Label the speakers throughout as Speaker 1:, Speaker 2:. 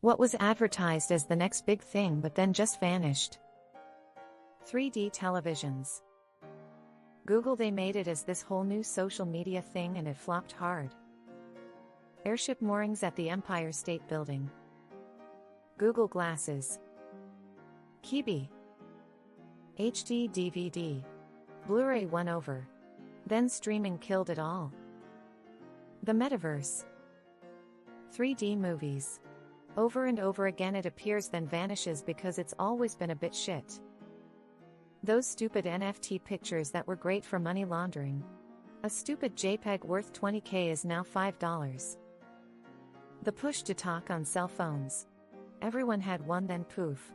Speaker 1: What was advertised as the next big thing but then just vanished? 3D televisions. Google, they made it as this whole new social media thing and it flopped hard. Airship moorings at the Empire State Building. Google Glasses. Kiwi. HD DVD. Blu-ray won over. Then streaming killed it all. The metaverse. 3D movies. Over and over again it appears then vanishes because it's always been a bit shit. Those stupid NFT pictures that were great for money laundering. A stupid JPEG worth $20K is now $5. The push to talk on cell phones. Everyone had one, then poof.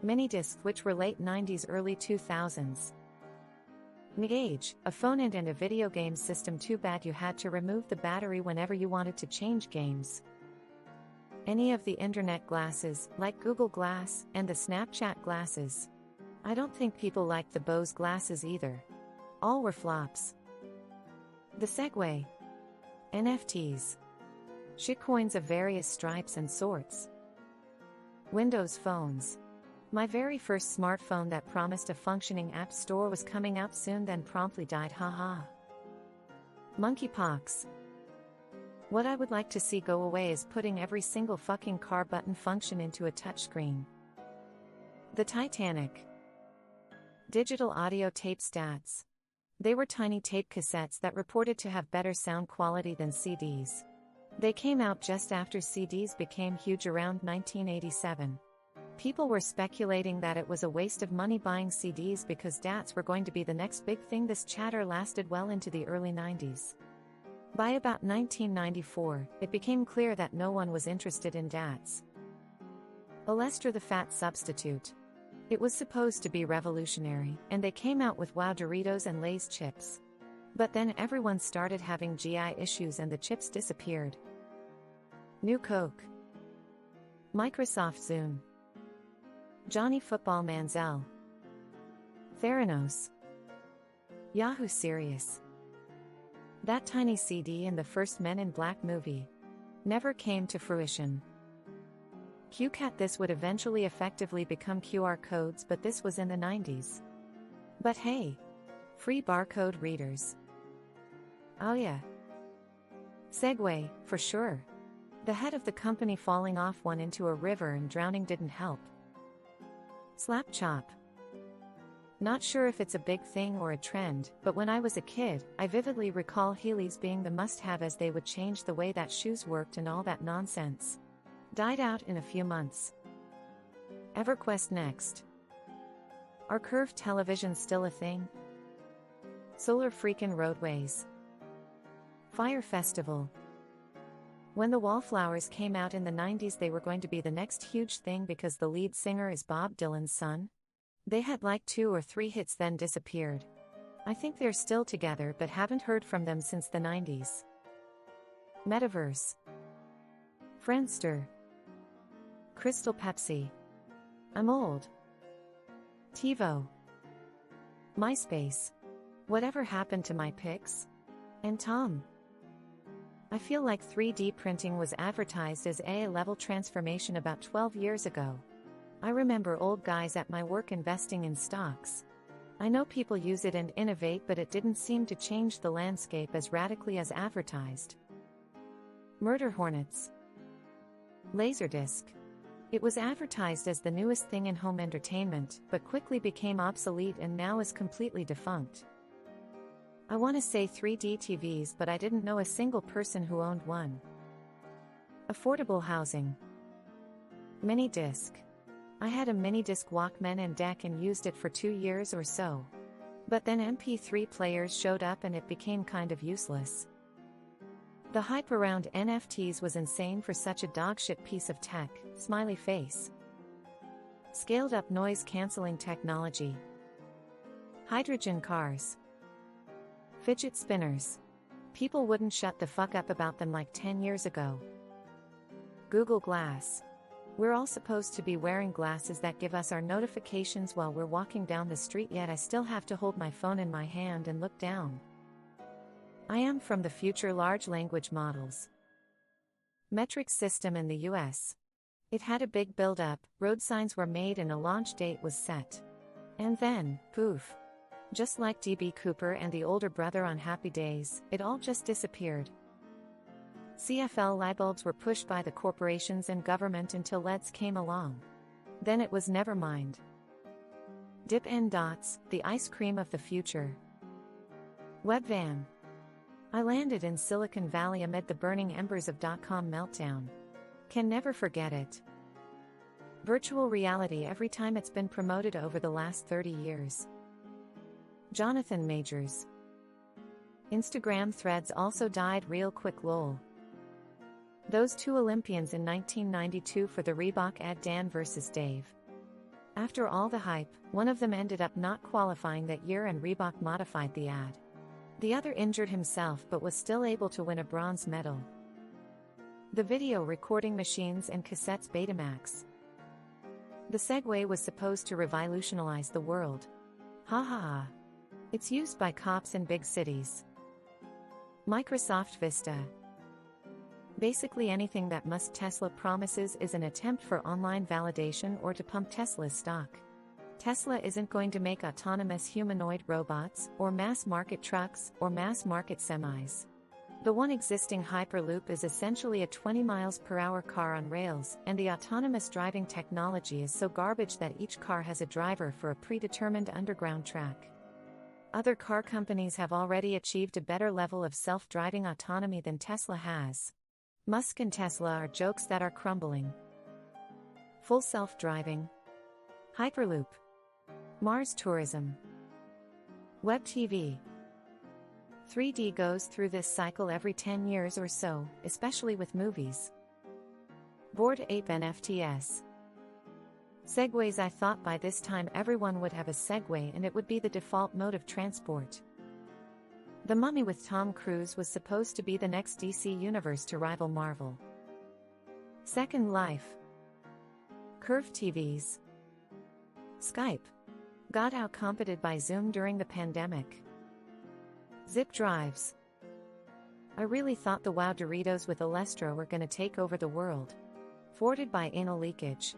Speaker 1: Minidiscs, which were late 90s early 2000s. Age, a phone and a video game system. Too bad you had to remove the battery whenever you wanted to change games. Any of the internet glasses, like Google Glass and the Snapchat glasses. I don't think people liked the Bose glasses either. All were flops. The Segway. NFTs. Shitcoins of various stripes and sorts. Windows phones. My very first smartphone that promised a functioning app store was coming out soon, then promptly died, haha. Monkeypox. What I would like to see go away is putting every single fucking car button function into a touchscreen. The Titanic. Digital audio tape stats. They were tiny tape cassettes that reported to have better sound quality than CDs. They came out just after CDs became huge around 1987. People were speculating that it was a waste of money buying CDs because DATs were going to be the next big thing. This chatter lasted well into the early 90s. By about 1994, it became clear that no one was interested in DATs. Olestra, the fat substitute. It was supposed to be revolutionary, and they came out with Wow Doritos and Lay's chips. But then everyone started having GI issues and the chips disappeared. New Coke. Microsoft Zune. Johnny Football Manziel. Theranos. Yahoo Serious. That tiny CD in the first Men in Black movie never came to fruition. QCat. This would eventually effectively become QR codes, but this was in the 90s. But hey, free barcode readers. Oh yeah. Segway, for sure. The head of the company falling off one into a river and drowning didn't help. Slap chop. Not sure if it's a big thing or a trend, but when I was a kid, I vividly recall Heelys being the must-have as they would change the way that shoes worked and all that nonsense. Died out in a few months. EverQuest next. Are curved televisions still a thing? Solar freakin' roadways. Fire Festival. When the Wallflowers came out in the 90s, they were going to be the next huge thing because the lead singer is Bob Dylan's son. They had like 2 or 3 hits then disappeared. I think they're still together but haven't heard from them since the 90s. Metaverse. Friendster. Crystal Pepsi. I'm old. TiVo. MySpace. Whatever happened to my pics? And Tom. I feel like 3D printing was advertised as a level transformation about 12 years ago. I remember old guys at my work investing in stocks. I know people use it and innovate, but it didn't seem to change the landscape as radically as advertised. Murder hornets. Laserdisc. It was advertised as the newest thing in home entertainment, but quickly became obsolete and now is completely defunct. I want to say 3D TVs, but I didn't know a single person who owned one. Affordable housing. Mini disc. I had a mini disc Walkman and deck and used it for 2 years or so. But then MP3 players showed up and it became kind of useless. The hype around NFTs was insane for such a dogshit piece of tech, smiley face. Scaled up noise cancelling technology. Hydrogen cars. Fidget spinners. People wouldn't shut the fuck up about them like 10 years ago. Google Glass. We're all supposed to be wearing glasses that give us our notifications while we're walking down the street, yet I still have to hold my phone in my hand and look down. I am from the future. Large language models. Metric system in the US. It had a big build-up, road signs were made and a launch date was set. And then, poof. Just like DB Cooper and the older brother on Happy Days, it all just disappeared. CFL lightbulbs were pushed by the corporations and government until LEDs came along. Then it was never mind. Dip-N Dots, the ice cream of the future. Webvan. I landed in Silicon Valley amid the burning embers of dot-com meltdown. Can never forget it. Virtual reality every time it's been promoted over the last 30 years. Jonathan Majors. Instagram threads also died real quick lol. Those two Olympians in 1992 for the Reebok ad Dan versus Dave. After all the hype, one of them ended up not qualifying that year and Reebok modified the ad. The other injured himself but was still able to win a bronze medal. The video recording machines and cassettes Betamax. The Segway was supposed to revolutionize the world. Ha ha ha. It's used by cops in big cities. Microsoft Vista. Basically anything that Musk Tesla promises is an attempt for online validation or to pump Tesla's stock. Tesla isn't going to make autonomous humanoid robots, or mass-market trucks, or mass-market semis. The one existing Hyperloop is essentially a 20 miles per hour car on rails, and the autonomous driving technology is so garbage that each car has a driver for a predetermined underground track. Other car companies have already achieved a better level of self-driving autonomy than Tesla has. Musk and Tesla are jokes that are crumbling. Full self-driving. Hyperloop. Mars tourism. Web TV. 3D goes through this cycle every 10 years or so, especially with movies. Bored Ape NFTs. Segways. I thought by this time everyone would have a Segway and it would be the default mode of transport. The Mummy with Tom Cruise was supposed to be the next DC universe to rival Marvel. Second Life. Curved TVs. Skype. Got outcompeted by Zoom during the pandemic. Zip drives. I really thought the WoW Doritos with Olestra were gonna take over the world. Thwarted by anal leakage.